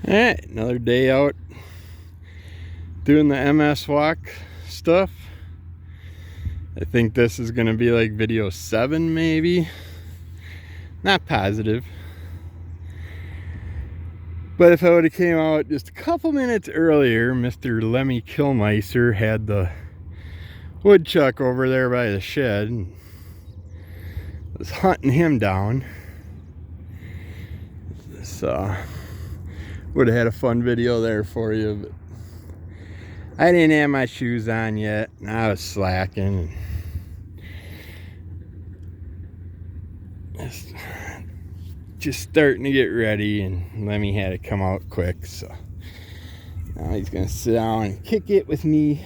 Alright, another day out doing the MS walk stuff. I think this is gonna be like video 7 maybe. Not positive. But if I would have came out just a couple minutes earlier, Mr. Lemmy Killmeister had the woodchuck over there by the shed and was hunting him down. So would have had a fun video there for you, but I didn't have my shoes on yet and I was slacking. Just starting to get ready, and Lemmy had to come out quick, so now he's gonna sit down and kick it with me.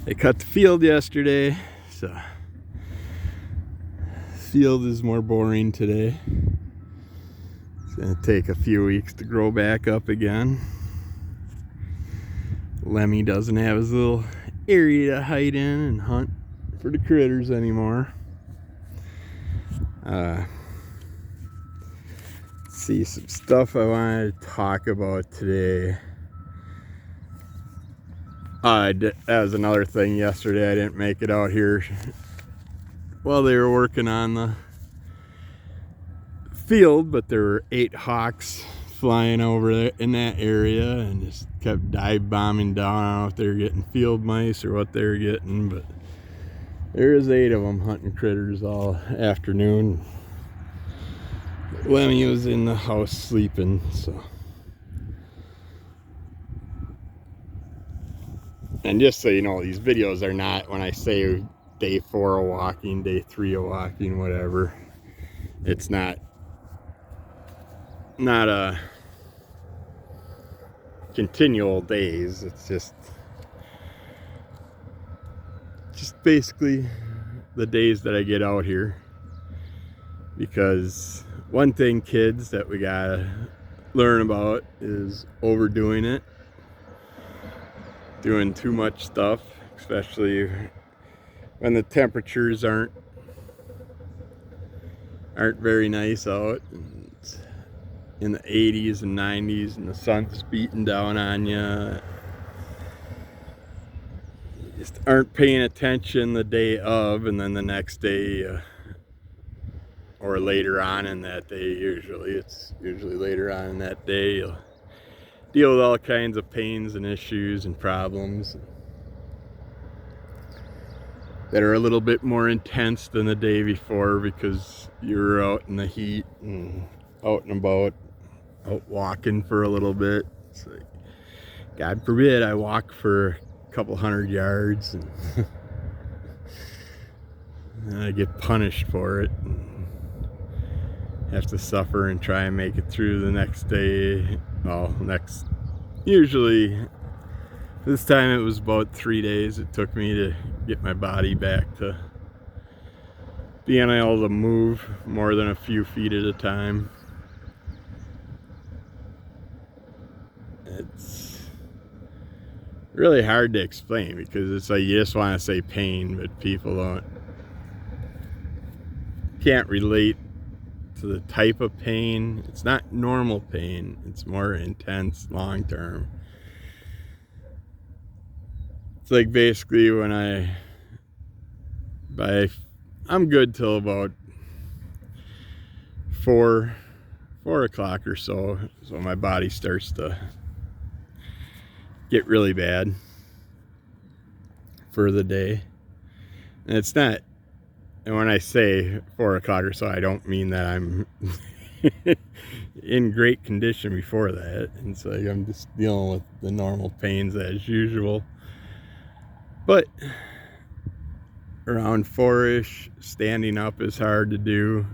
They cut the field yesterday, so field is more boring today. It's gonna take a few weeks to grow back up again. Lemmy doesn't have his little area to hide in and hunt for the critters anymore. Let's see, some stuff I wanted to talk about today. That was another thing yesterday. I didn't make it out here while they were working on the field, but there were 8 hawks flying over there in that area and just kept dive bombing down. I don't know if they were getting field mice or what they were getting, but there is 8 of them hunting critters all afternoon. Lemmy was in the house sleeping, so. And just so you know, these videos are not, when I say day 4 of walking, day 3 of walking, whatever, it's not a continual days. It's just basically the days that I get out here. Because one thing, kids, that we gotta learn about is overdoing it, doing too much stuff, especially when the temperatures aren't very nice out. It's in the 80s and 90s and the sun's beating down on you. Just aren't paying attention the day of, and then the next day or later on in that day, it's usually later on in that day, you'll deal with all kinds of pains and issues and problems that are a little bit more intense than the day before, because you're out in the heat and out and about, out walking for a little bit. It's like, God forbid I walk for a couple 100 yards and I get punished for it and have to suffer and try and make it through the next day. Well, usually this time it was about 3 days it took me to get my body back to being able to move more than a few feet at a time. It's really hard to explain, because it's like you just want to say pain, but people can't relate to the type of pain. It's not normal pain, it's more intense, long term. It's like basically when I'm good till about 4 o'clock or so my body starts to get really bad for the day. And it's not, and when I say 4 o'clock or so, I don't mean that I'm in great condition before that. It's like I'm just dealing with the normal pains as usual. But around 4-ish, standing up is hard to do.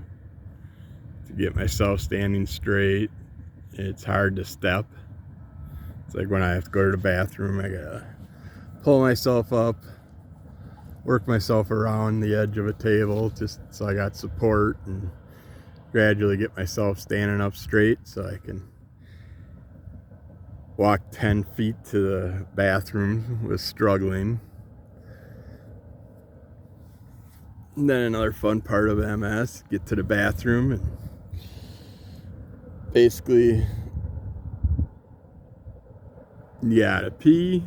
To get myself standing straight, it's hard to step. It's like when I have to go to the bathroom, I gotta pull myself up, work myself around the edge of a table just so I got support, and gradually get myself standing up straight so I can walk 10 feet to the bathroom with struggling. And then another fun part of MS, get to the bathroom and basically, you gotta pee,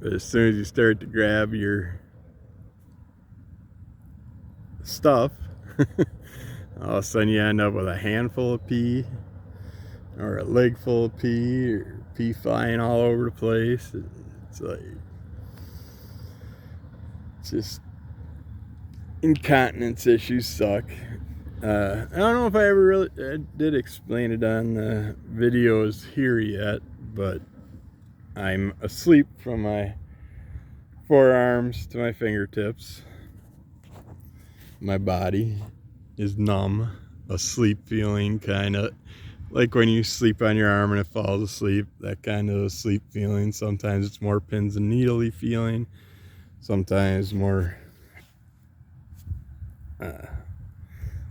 but as soon as you start to grab your stuff, all of a sudden you end up with a handful of pee, or a leg full of pee, or pee flying all over the place. It's like, just incontinence issues suck. I don't know if I ever really did explain it on the videos here yet, but I'm asleep from my forearms to my fingertips. My body is numb, a sleep feeling, kind of like when you sleep on your arm and it falls asleep, that kind of a sleep feeling. Sometimes it's more pins and needly feeling, sometimes more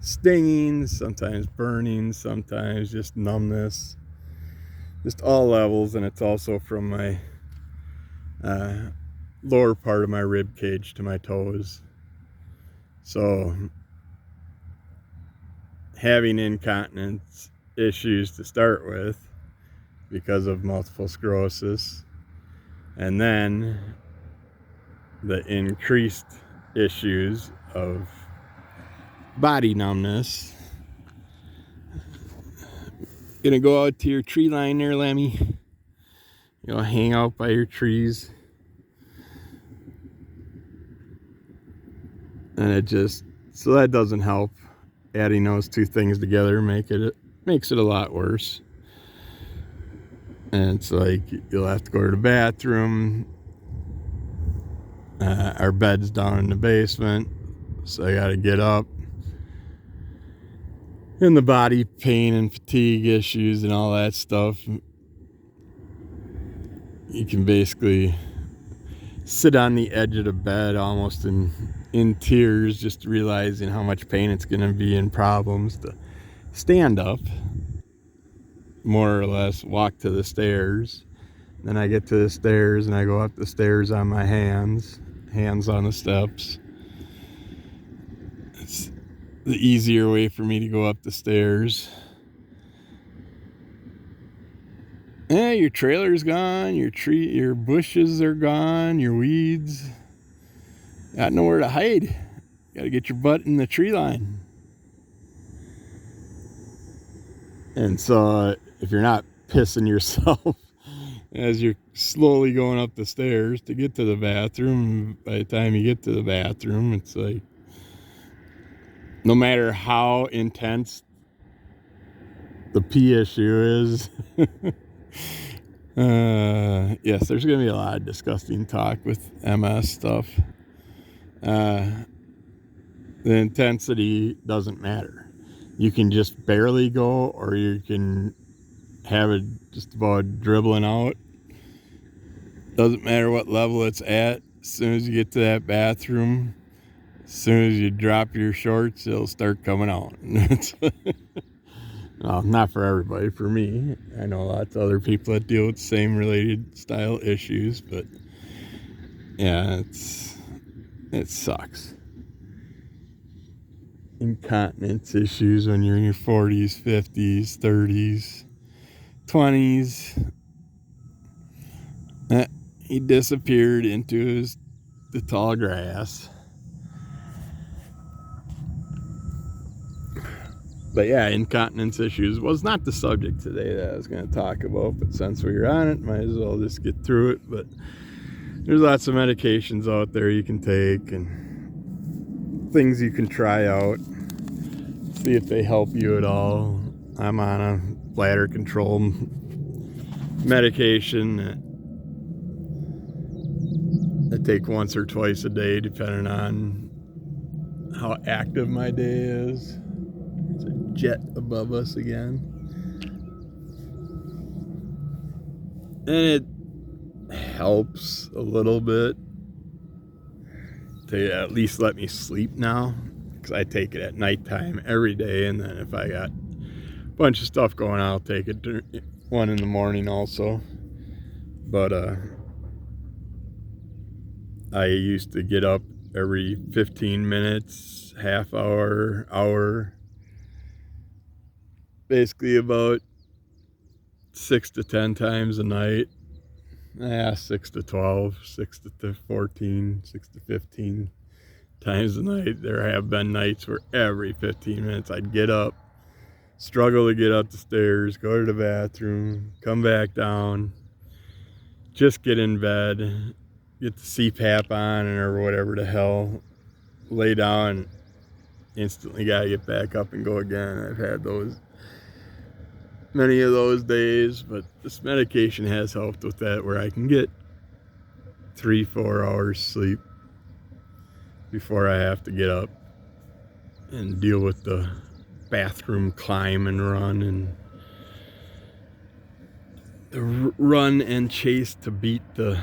stinging, sometimes burning, sometimes just numbness, just all levels. And it's also from my lower part of my rib cage to my toes. So having incontinence issues to start with because of multiple sclerosis, and then the increased issues of body numbness. Gonna go out to your tree line there, Lemmy. You know, hang out by your trees. And it just, so that doesn't help. Adding those two things together makes it a lot worse. And it's like, you'll have to go to the bathroom. Our bed's down in the basement, so I gotta get up. And the body pain and fatigue issues and all that stuff. You can basically sit on the edge of the bed almost in tears, just realizing how much pain it's going to be and problems to stand up, more or less walk to the stairs. Then I get to the stairs and I go up the stairs on my hands on the steps. It's the easier way for me to go up the stairs. Yeah, your trailer's gone, your bushes are gone, your weeds. Got nowhere to hide. Gotta get your butt in the tree line. And so if you're not pissing yourself as you're slowly going up the stairs to get to the bathroom, by the time you get to the bathroom, it's like, no matter how intense the pee issue is, yes, there's going to be a lot of disgusting talk with MS stuff. The intensity doesn't matter. You can just barely go, or you can have it just about dribbling out. Doesn't matter what level it's at. As soon as you get to that bathroom, as soon as you drop your shorts, it'll start coming out. Well, not for everybody. For me, I know lots of other people that deal with the same related style issues, but yeah, it sucks. Incontinence issues when you're in your 40s, 50s, 30s, 20s. He disappeared into the tall grass. But yeah, incontinence issues was not the subject today that I was going to talk about, but since we were on it, might as well just get through it. But there's lots of medications out there you can take and things you can try out, see if they help you at all. I'm on a bladder control medication that I take once or twice a day, depending on how active my day is. It's a jet above us again. And it helps a little bit to at least let me sleep now, because I take it at nighttime every day, and then if I got a bunch of stuff going on, I'll take it 1 in the morning also. But I used to get up every 15 minutes, half hour, basically about 6 to 10 times a night. 6 to 12, 6 to 14, 6 to 15 times a night. There have been nights where every 15 minutes I'd get up, struggle to get up the stairs, go to the bathroom, come back down, just get in bed, get the CPAP on or whatever the hell, lay down, instantly gotta get back up and go again. I've had many of those days, but this medication has helped with that, where I can get 3-4 hours sleep before I have to get up and deal with the bathroom climb and run and the run and chase to beat the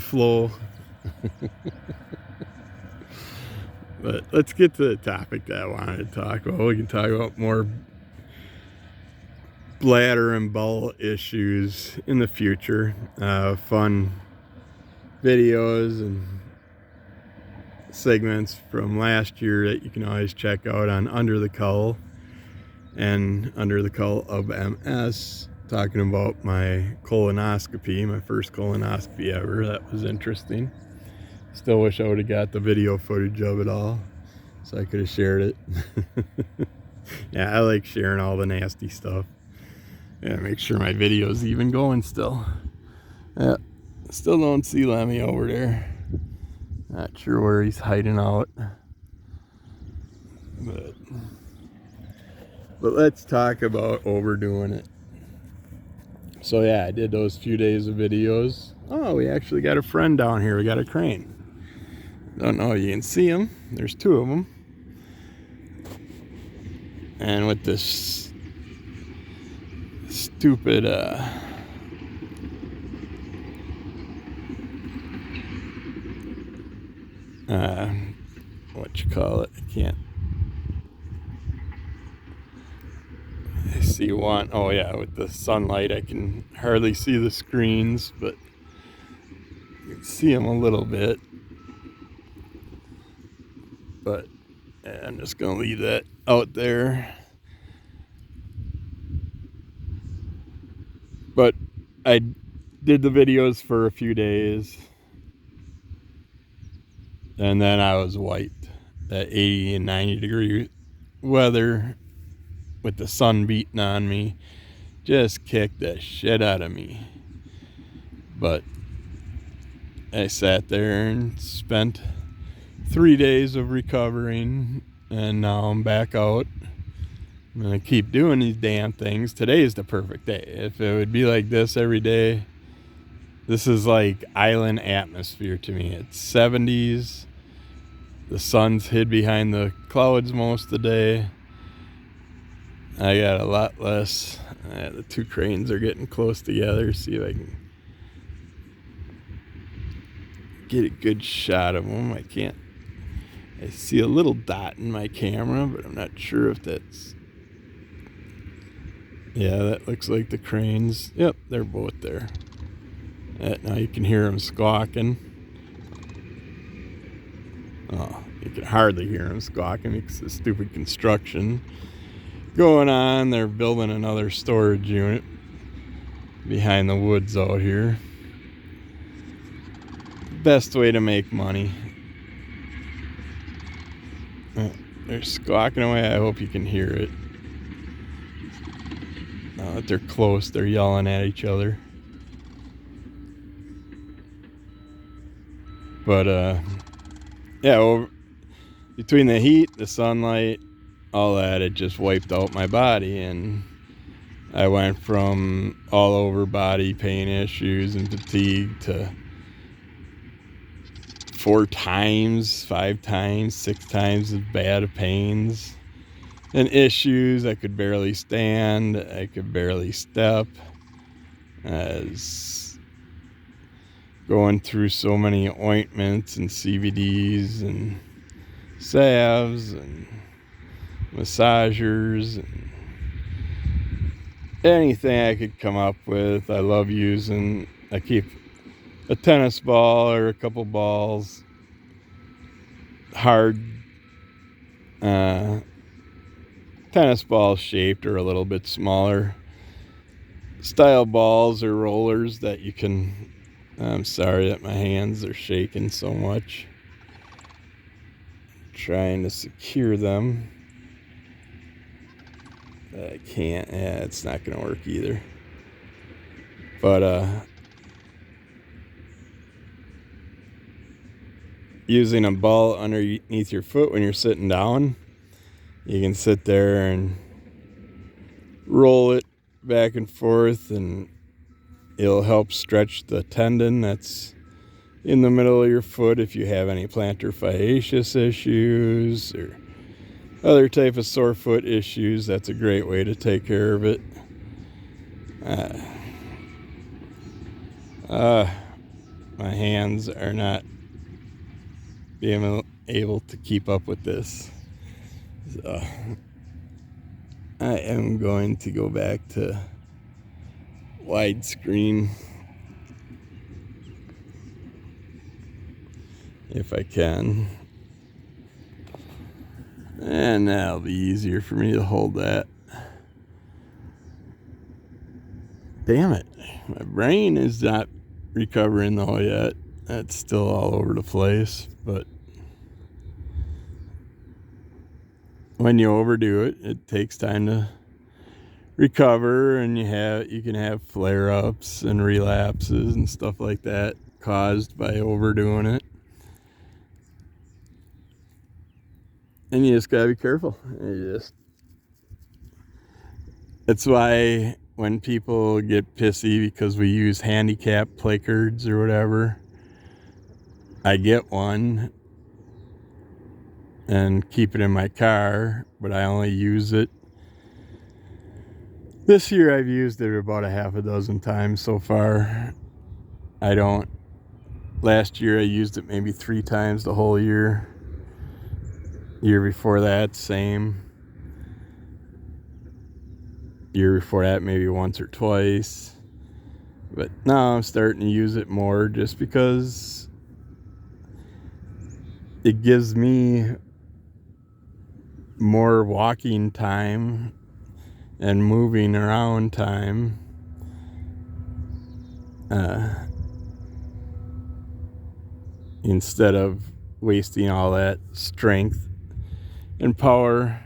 flow. But let's get to the topic that I wanted to talk about. We can talk about more bladder and bowel issues in the future. Fun videos and segments from last year that you can always check out on Under the Cowl and Under the Cowl of MS, talking about my colonoscopy, my first colonoscopy ever. That was interesting. Still wish I would have got the video footage of it all so I could have shared it. Yeah, I like sharing all the nasty stuff. Yeah, make sure my video's even going still. Yeah, still don't see Lemmy over there. Not sure where he's hiding out. But let's talk about overdoing it. So yeah, I did those few days of videos. Oh, we actually got a friend down here. We got a crane. Don't know if you can see him. There's 2 of them. And with this stupid what you call it, I can't, I see one. Oh yeah, with the sunlight I can hardly see the screens, but you can see them a little bit. But yeah, I'm just gonna leave that out there. But I did the videos for a few days, and then I was wiped. That 80 and 90 degree weather with the sun beating on me just kicked the shit out of me. But I sat there and spent 3 days of recovering, and now I'm back out. I'm gonna keep doing these damn things. Today is the perfect day. If it would be like this every day, this is like island atmosphere to me. It's 70s. The sun's hid behind the clouds most of the day. I got a lot less. The 2 cranes are getting close together. See if I can get a good shot of them. I can't. I see a little dot in my camera, but I'm not sure if that's... Yeah, that looks like the cranes. Yep, they're both there. Now you can hear them squawking. Oh, you can hardly hear them squawking because of stupid construction going on. They're building another storage unit behind the woods out here. Best way to make money. They're squawking away. I hope you can hear it. Now that they're close, they're yelling at each other. But yeah, between the heat, the sunlight, all that, it just wiped out my body, and I went from all over body pain issues and fatigue to 4 times, 5 times, 6 times as bad of pains and issues. I could barely stand. I could barely step. As going through so many ointments and CBDs and salves and massagers and anything I could come up with. I love using. I keep a tennis ball or a couple balls, hard tennis ball shaped or a little bit smaller style balls or rollers that you can. I'm sorry that my hands are shaking so much. Trying to secure them. I can't. Yeah, it's not going to work either. But using a ball underneath your foot when you're sitting down, you can sit there and roll it back and forth, and it'll help stretch the tendon that's in the middle of your foot if you have any plantar fasciitis issues or other type of sore foot issues. That's a great way to take care of it. My hands are not being able to keep up with this. So I am going to go back to widescreen if I can. And that'll be easier for me to hold that. Damn it. My brain is not recovering though yet. That's still all over the place. But when you overdo it, it takes time to recover, and you can have flare-ups and relapses and stuff like that caused by overdoing it. And you just gotta be careful. It's why when people get pissy because we use handicap placards or whatever, I get one and keep it in my car, but I only use it. This year I've used it about a half a dozen times so far. Last year I used it maybe 3 times the whole year. Year before that, same. Year before that, maybe once or twice. But now I'm starting to use it more just because it gives me more walking time and moving around time. Instead of wasting all that strength and power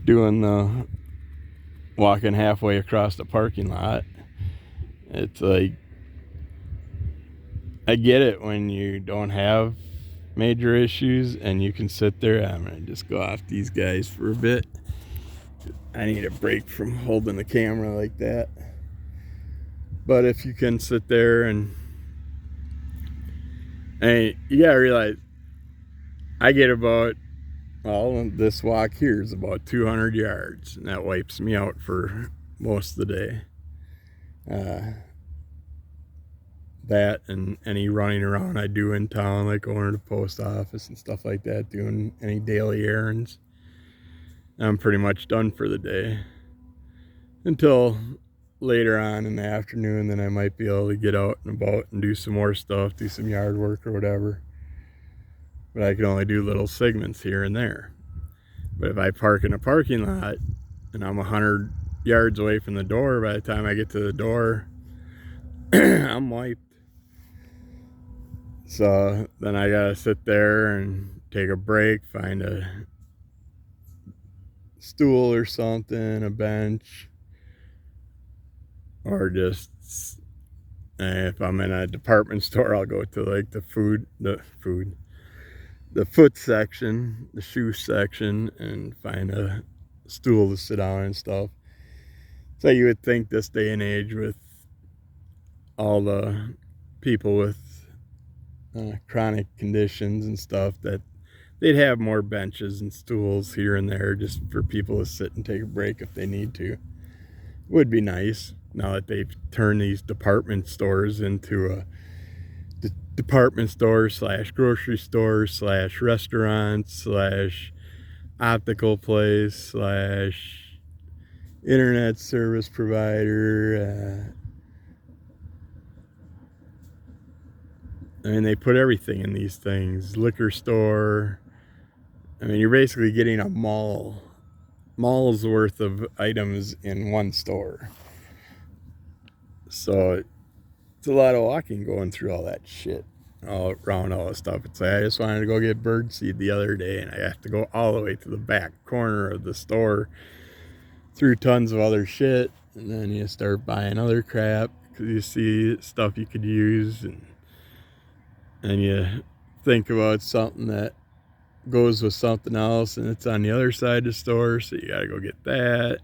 doing the walking halfway across the parking lot. It's like, I get it when you don't have major issues and you can sit there. I'm gonna just go off these guys for a bit. I need a break from holding the camera like that. But if you can sit there and you gotta realize, I get this walk here is about 200 yards, and that wipes me out for most of the day. That and any running around I do in town, like going to the post office and stuff like that, doing any daily errands, I'm pretty much done for the day. Until later on in the afternoon, then I might be able to get out and about and do some more stuff, do some yard work or whatever. But I can only do little segments here and there. But if I park in a parking lot and I'm 100 yards away from the door, by the time I get to the door, I'm wiped. So then I gotta sit there and take a break, find a stool or something, a bench, or just, if I'm in a department store, I'll go to like the foot section, the shoe section, and find a stool to sit on and stuff. So you would think this day and age, with all the people with chronic conditions and stuff, that they'd have more benches and stools here and there just for people to sit and take a break if they need to. Would be nice now that they've turned these department stores into a department store / grocery store / restaurant / optical place / internet service provider. I mean, they put everything in these things. Liquor store. I mean, you're basically getting a mall mall's worth of items in one store. So it's a lot of walking going through all that shit, all around all the stuff. It's like I just wanted to go get birdseed the other day, and I have to go all the way to the back corner of the store through tons of other shit, and then you start buying other crap because you see stuff you could use, and you think about something that goes with something else, and it's on the other side of the store, so you gotta go get that.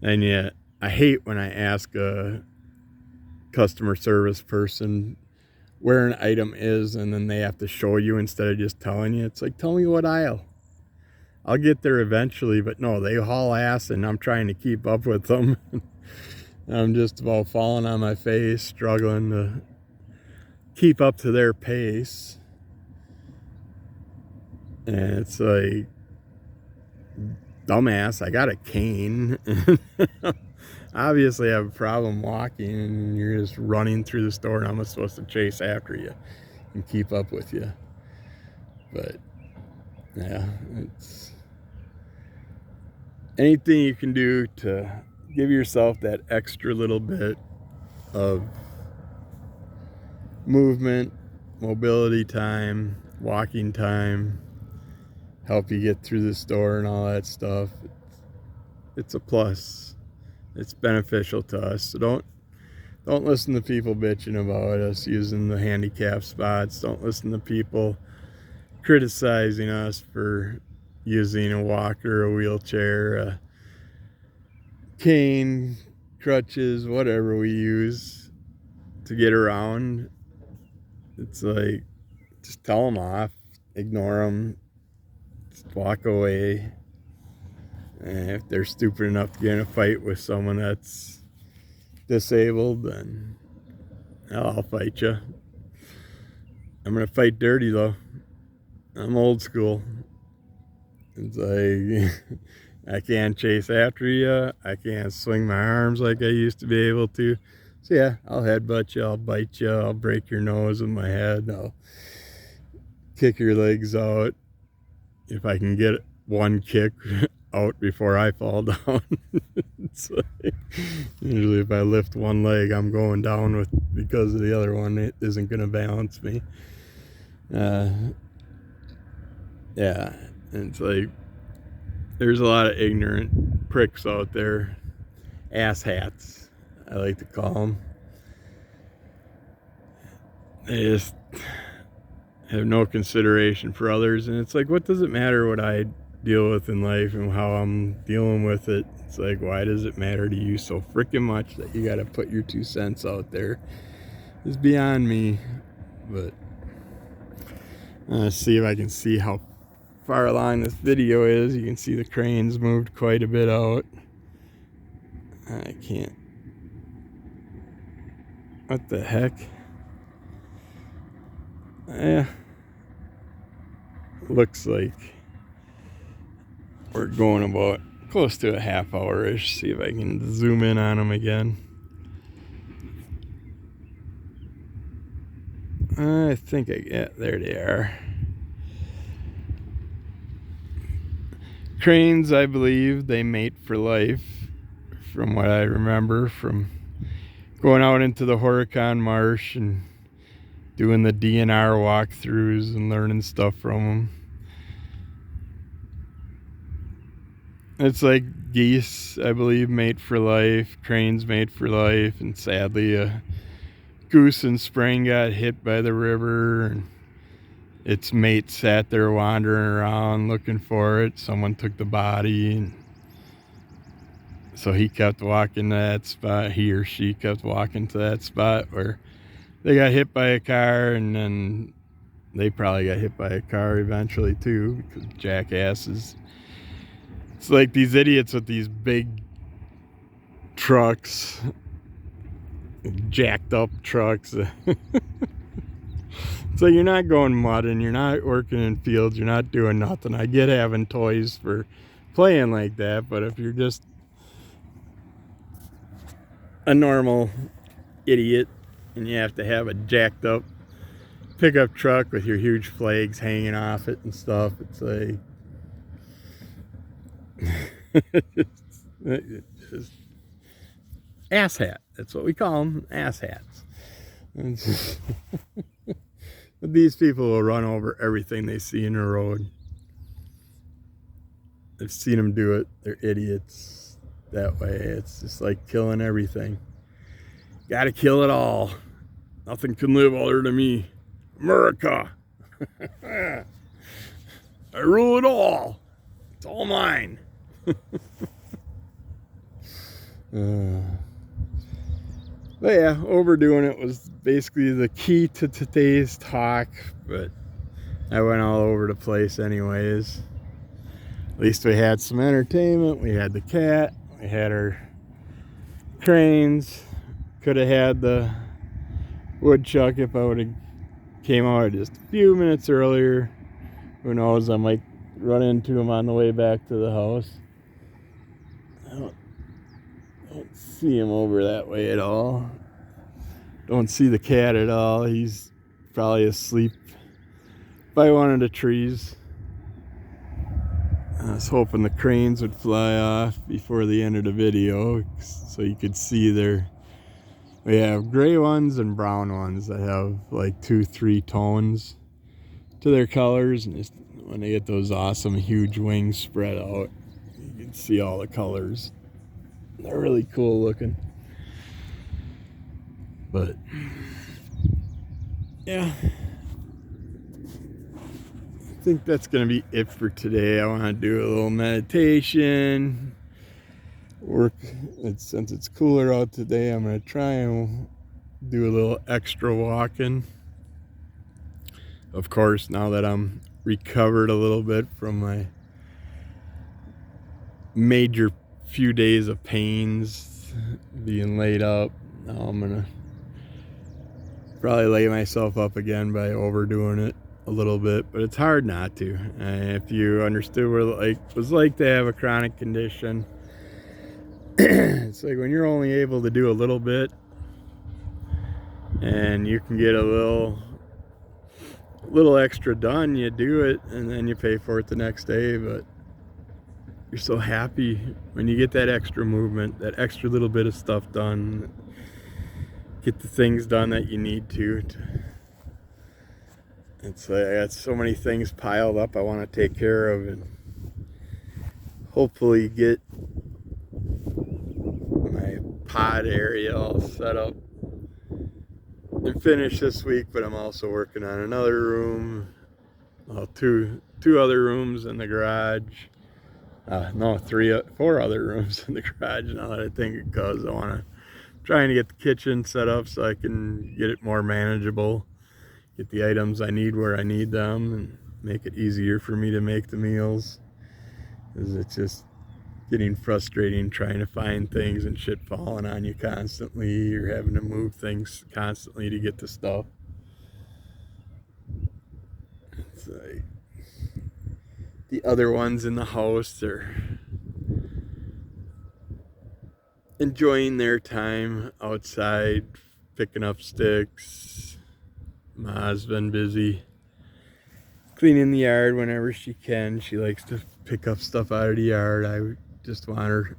And yeah, I hate when I ask a customer service person where an item is, and then they have to show you instead of just telling you. It's like, tell me what aisle. I'll get there eventually, but no, they haul ass, and I'm trying to keep up with them. I'm just about falling on my face, struggling to keep up to their pace. And it's like, dumbass, I got a cane. Obviously I have a problem walking, and you're just running through the store, and I'm supposed to chase after you and keep up with you. But yeah, it's anything you can do to give yourself that extra little bit of movement, mobility time, walking time, help you get through the store and all that stuff. It's a plus. It's beneficial to us. So don't listen to people bitching about us using the handicap spots. Don't listen to people criticizing us for using a walker, a wheelchair, a cane, crutches, whatever we use to get around. It's like, just tell them off, ignore them, just walk away. And if they're stupid enough to get in a fight with someone that's disabled, then I'll fight you. I'm gonna fight dirty though. I'm old school. It's like, I can't chase after you. I can't swing my arms like I used to be able to. So yeah, I'll headbutt you, I'll bite you, I'll break your nose with my head, I'll kick your legs out. If I can get one kick out before I fall down. It's like, usually if I lift one leg, I'm going down with, because of the other one, it isn't going to balance me. Yeah, and it's like, there's a lot of ignorant pricks out there, asshats, I like to call them. They just have no consideration for others, and it's like, what does it matter what I deal with in life and how I'm dealing with it? It's like, why does it matter to you so freaking much that you gotta put your 2 cents out there? It's beyond me. But let's see if I can see how far along this video is. You can see the crane's moved quite a bit out. I can't. What the heck? Yeah, looks like we're going about close to a half hour-ish. See if I can zoom in on them again. I think there they are. Cranes, I believe, they mate for life, from what I remember from going out into the Horicon Marsh and doing the DNR walkthroughs and learning stuff from them. It's like geese, I believe, mate for life, cranes mate for life, and sadly a goose in spring got hit by the river, and its mate sat there wandering around looking for it. Someone took the body, and so he kept walking to that spot, he or she kept walking to that spot where they got hit by a car, and then they probably got hit by a car eventually too, because jackasses. It's like these idiots with these big trucks, jacked up trucks. So you're not going mudding, you're not working in fields, you're not doing nothing. I get having toys for playing like that, but if you're just a normal idiot and you have to have a jacked up pickup truck with your huge flags hanging off it and stuff, it's like Just ass hat. That's what we call them, ass hats. But these people will run over everything they see in the road. I've seen them do it. They're idiots that way. It's just like killing everything. Gotta kill it all. Nothing can live other than me. America. I rule it all. It's all mine. But yeah, overdoing it was basically the key to today's talk, but I went all over the place anyways. At least we had some entertainment. We had the cat. We had our cranes. Could have had the woodchuck if I would have came out just a few minutes earlier. Who knows, I might run into him on the way back to the house. I don't see him over that way at all. Don't see the cat at all. He's probably asleep by one of the trees. I was hoping the cranes would fly off before the end of the video so you could see we have gray ones and brown ones that have like 2-3 tones to their colors, and just when they get those awesome huge wings spread out, you can see all the colors. They're really cool looking. But yeah, I think that's gonna be it for today. I want to do a little meditation, work. Since it's cooler out today, I'm gonna try and do a little extra walking. Of course, now that I'm recovered a little bit from my major few days of pains being laid up, now I'm gonna probably lay myself up again by overdoing it a little bit, but it's hard not to. If you understood what it was like to have a chronic condition, it's like when you're only able to do a little bit and you can get a little extra done, you do it and then you pay for it the next day. But you're so happy when you get that extra movement, that extra little bit of stuff done, get the things done that you need to. It's like I got so many things piled up I want to take care of, and hopefully get my pod area all set up and finished this week. But I'm also working on another room, well, two other rooms in the garage. No, 4 other rooms in the garage now that I think it goes. Trying to get the kitchen set up so I can get it more manageable, get the items I need where I need them, and make it easier for me to make the meals. Because it's just getting frustrating trying to find things and shit falling on you constantly. You're having to move things constantly to get the stuff. It's like the other ones in the house are enjoying their time outside picking up sticks. Ma's been busy cleaning the yard whenever she can. She likes to pick up stuff out of the yard. I just want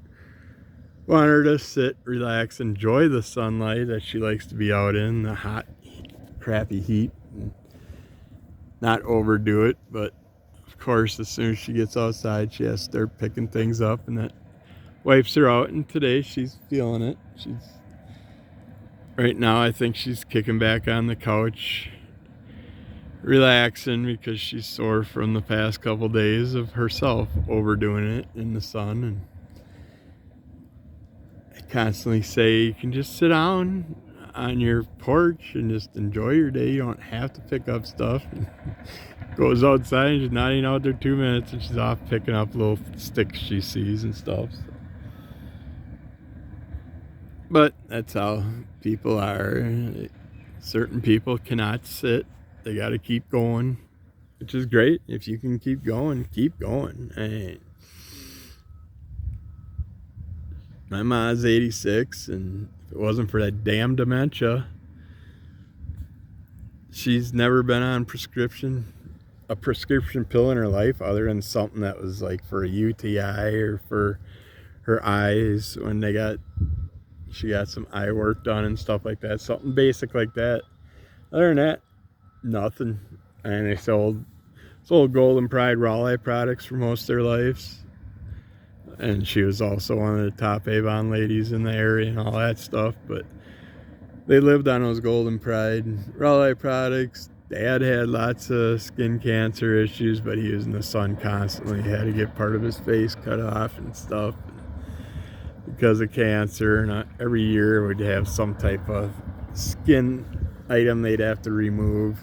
her to sit, relax, enjoy the sunlight that she likes to be out in, the hot, crappy heat, and not overdo it. But of course, as soon as she gets outside, she has to start picking things up, and that wipes her out. And today she's feeling it. Right now I think she's kicking back on the couch, relaxing, because she's sore from the past couple days of herself overdoing it in the sun. And I constantly say, you can just sit down on your porch and just enjoy your day. You don't have to pick up stuff. Goes outside and she's not even out there 2 minutes and she's off picking up little sticks she sees and stuff. So. But that's how people are. Certain people cannot sit. They got to keep going, which is great. If you can keep going, keep going. Hey. My mom's 86, and if it wasn't for that damn dementia, she's never been on prescription a prescription pill in her life other than something that was like for a UTI or for her eyes when she got some eye work done and stuff like that. Something basic like that. Other than that, nothing. And they sold Golden Pride Raleigh products for most of their lives. And she was also one of the top Avon ladies in the area and all that stuff. But they lived on those Golden Pride Raleigh products. Dad had lots of skin cancer issues, but he was in the sun constantly. He had to get part of his face cut off and stuff because of cancer. And every year would have some type of skin item they'd have to remove.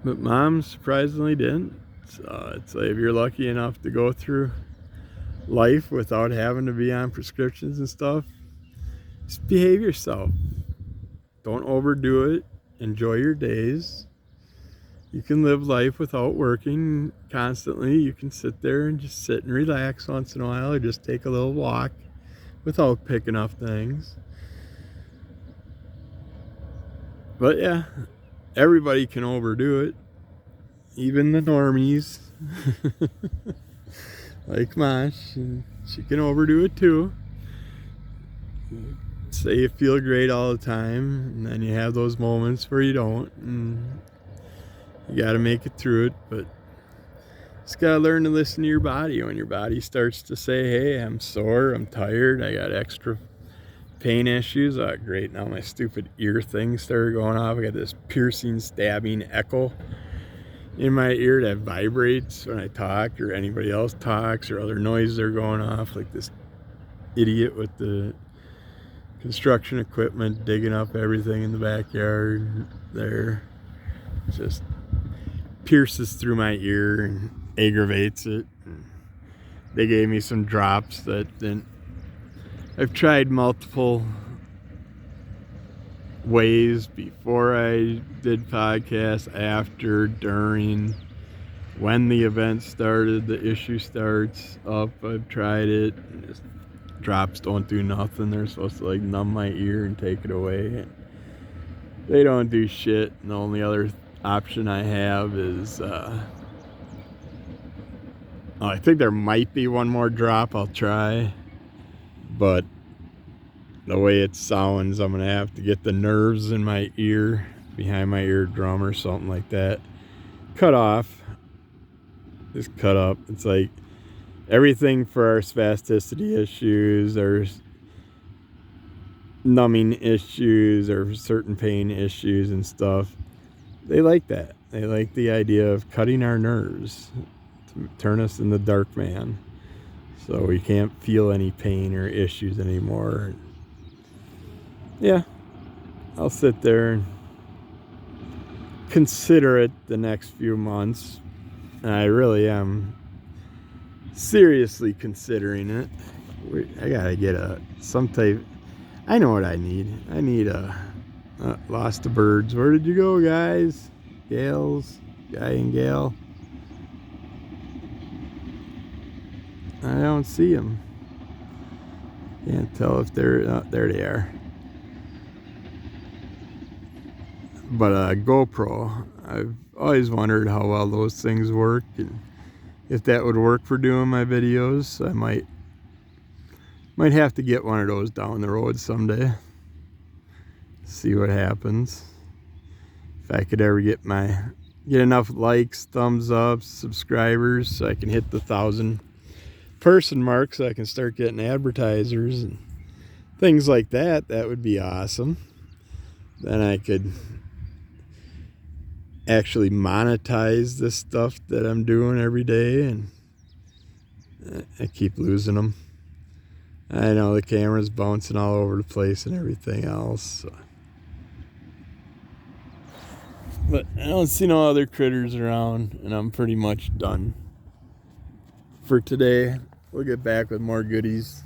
But Mom surprisingly didn't. So it's like if you're lucky enough to go through life without having to be on prescriptions and stuff, just behave yourself. Don't overdo it. Enjoy your days. You can live life without working constantly. You can sit there and just sit and relax once in a while, or just take a little walk without picking up things. But yeah, everybody can overdo it. Even the normies. Like Mosh, she can overdo it too. Say you feel great all the time, and then you have those moments where you don't, and you gotta make it through it. But just gotta learn to listen to your body. When your body starts to say, hey, I'm sore, I'm tired, I got extra pain issues. Oh great, now my stupid ear thing started going off. I got this piercing, stabbing echo in my ear that vibrates when I talk or anybody else talks, or other noises are going off, like this idiot with the construction equipment digging up everything in the backyard there. Just pierces through my ear and aggravates it. They gave me some drops that didn't. I've tried multiple ways before I did podcasts, after, during, when the event started, the issue starts up. I've tried it. Just drops don't do nothing. They're supposed to like numb my ear and take it away. They don't do shit. And the only other option I have is I think there might be one more drop I'll try, but the way it sounds, I'm gonna have to get the nerves in my ear, behind my eardrum or something like that, cut off. Just cut up. It's like everything for our spasticity issues, or numbing issues, or certain pain issues and stuff. They like that. They like the idea of cutting our nerves to turn us into Dark Man, so we can't feel any pain or issues anymore. Yeah, I'll sit there and consider it the next few months. And I really am seriously considering it. I gotta get some type. I know what I need. I need lost the birds. Where did you go, guys? Gals, guy and gal. I don't see them. Can't tell if they're there. They are. But GoPro, I've always wondered how well those things work, and if that would work for doing my videos. I might have to get one of those down the road someday. See what happens. If I could ever get enough likes, thumbs ups, subscribers, so I can hit the 1,000 person mark, so I can start getting advertisers and things like that. That would be awesome. Then I could actually monetize this stuff that I'm doing every day, and I keep losing them. I know the camera's bouncing all over the place and everything else, so. But I don't see no other critters around, and I'm pretty much done for today. We'll get back with more goodies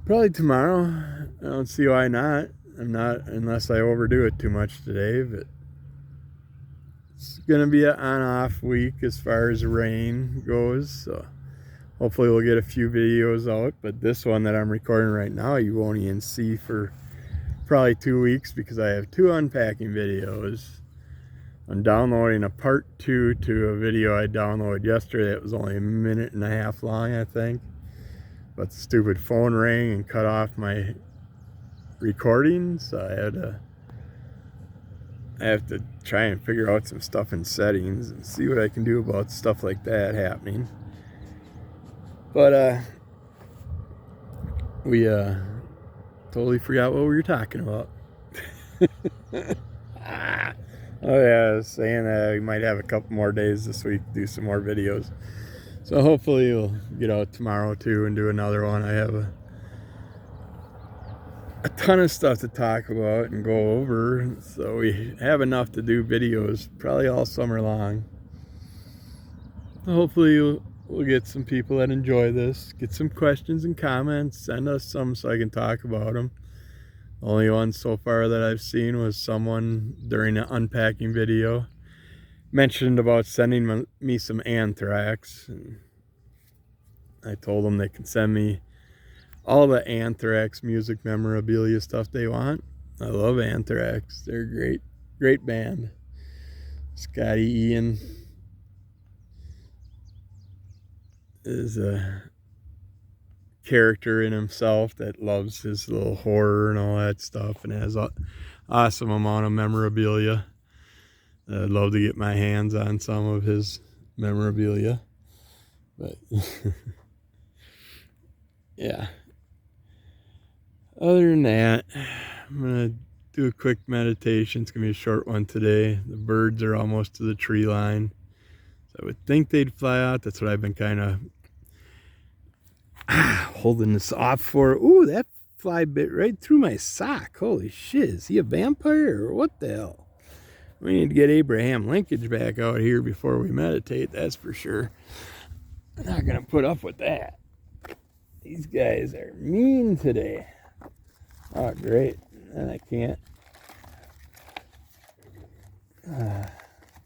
probably tomorrow. I don't see why not. I'm not, unless I overdo it too much today. But it's gonna be an on-off week as far as rain goes, so hopefully we'll get a few videos out. But this one that I'm recording right now, you won't even see for probably 2 weeks, because I have 2 unpacking videos I'm downloading a part 2 to a video I downloaded yesterday. It was only 1.5 minutes long, I think. But the stupid phone rang and cut off my recording, so I have to try and figure out some stuff in settings and see what I can do about stuff like that happening. But we totally forgot what we were talking about. Oh yeah, I was saying that we might have a couple more days this week to do some more videos. So hopefully we'll get out tomorrow too and do another one. I have a ton of stuff to talk about and go over, so we have enough to do videos probably all summer long. Hopefully we'll get some people that enjoy this, get some questions and comments, send us some so I can talk about them. The only one so far that I've seen was someone during an unpacking video mentioned about sending me some anthrax, and I told them they can send me all the Anthrax music memorabilia stuff they want. I love Anthrax. They're a great band. Scotty Ian is a character in himself that loves his little horror and all that stuff and has an awesome amount of memorabilia. I'd love to get my hands on some of his memorabilia. But yeah. Other than that, I'm going to do a quick meditation. It's going to be a short one today. The birds are almost to the tree line. So I would think they'd fly out. That's what I've been kind of holding this off for. Ooh, that fly bit right through my sock. Holy shit, is he a vampire or what the hell? We need to get Abraham Linkage back out here before we meditate, that's for sure. I'm not going to put up with that. These guys are mean today. Oh, great. And I can't.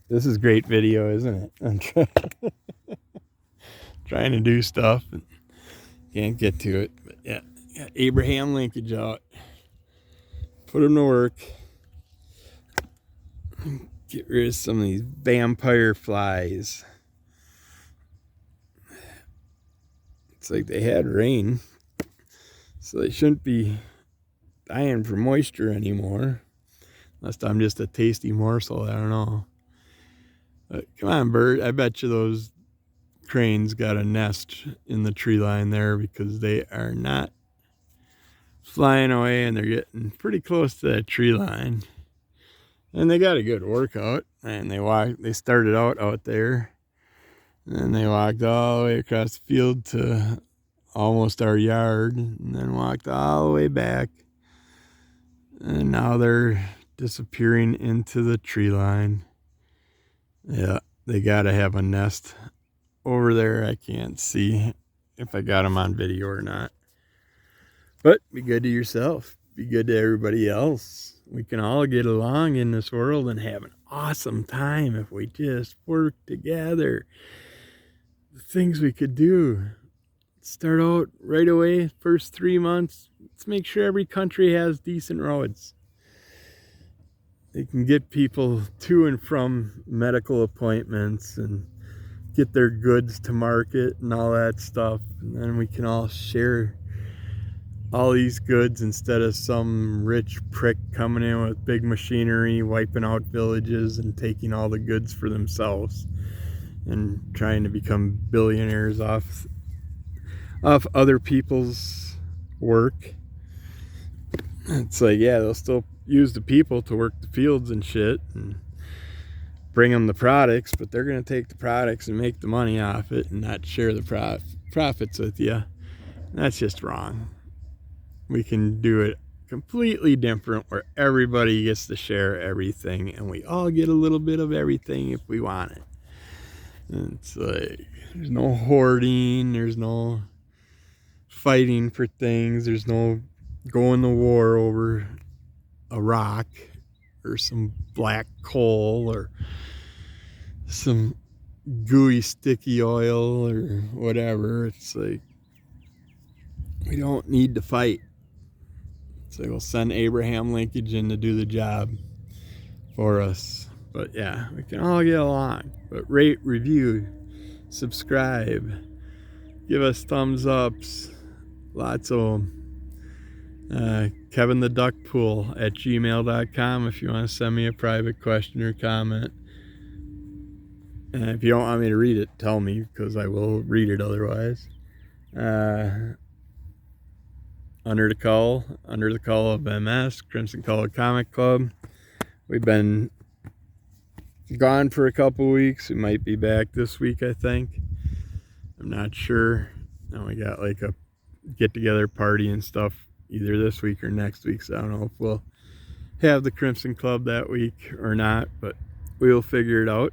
This is great video, isn't it? I'm trying to do stuff and can't get to it. But yeah, got Abraham Linkage out. Put him to work. Get rid of some of these vampire flies. It's like they had rain, so they shouldn't be dying for moisture anymore. Unless I'm just a tasty morsel, I don't know. But come on, bird. I bet you those cranes got a nest in the tree line there because they are not flying away and they're getting pretty close to that tree line. And they got a good workout. And they started out there. And they walked all the way across the field to almost our yard. And then walked all the way back. And now they're disappearing into the tree line. Yeah, they gotta have a nest over there. I can't see if I got them on video or not. But be good to yourself. Be good to everybody else. We can all get along in this world and have an awesome time if we just work together. The things we could do. Start out right away, first 3 months. Let's make sure every country has decent roads. They can get people to and from medical appointments and get their goods to market and all that stuff. And then we can all share all these goods instead of some rich prick coming in with big machinery, wiping out villages and taking all the goods for themselves and trying to become billionaires off other people's work. It's like, yeah, they'll still use the people to work the fields and shit and bring them the products, but they're going to take the products and make the money off it and not share the profits with you. That's just wrong. We can do it completely different where everybody gets to share everything and we all get a little bit of everything if we want it. And it's like, there's no hoarding, there's no fighting for things, there's no going to war over a rock or some black coal or some gooey sticky oil or whatever. It's like, we don't need to fight. So we'll send Abraham Linkage in to do the job for us. But yeah, we can all get along. But rate, review, subscribe, give us thumbs ups, lots of Kevin the Duck Pool at gmail.com if you want to send me a private question or comment. If you don't want me to read it, tell me, because I will read it otherwise. Under the Call of MS, Crimson Call Comic Club. We've been gone for a couple weeks. We might be back this week, I think. I'm not sure. Now we got like a get-together party and stuff either this week or next week, so I don't know if we'll have the Crimson Club that week or not, but we'll figure it out.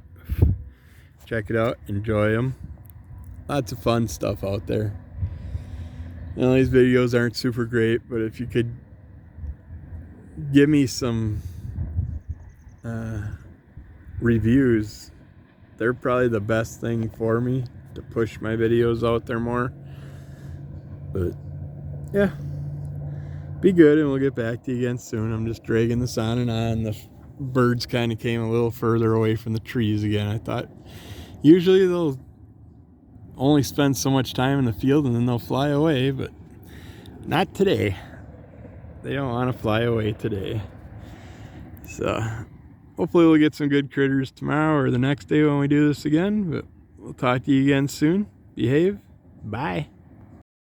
Check it out, enjoy them. Lots of fun stuff out there. These videos aren't super great, but if you could give me some reviews, they're probably the best thing for me to push my videos out there more. But yeah, be good, and we'll get back to you again soon. I'm just dragging this on and on. The birds kind of came a little further away from the trees again. I thought usually they'll only spend so much time in the field and then they'll fly away, but not today. They don't want to fly away today. So hopefully we'll get some good critters tomorrow or the next day when we do this again, but we'll talk to you again soon. Behave. Bye.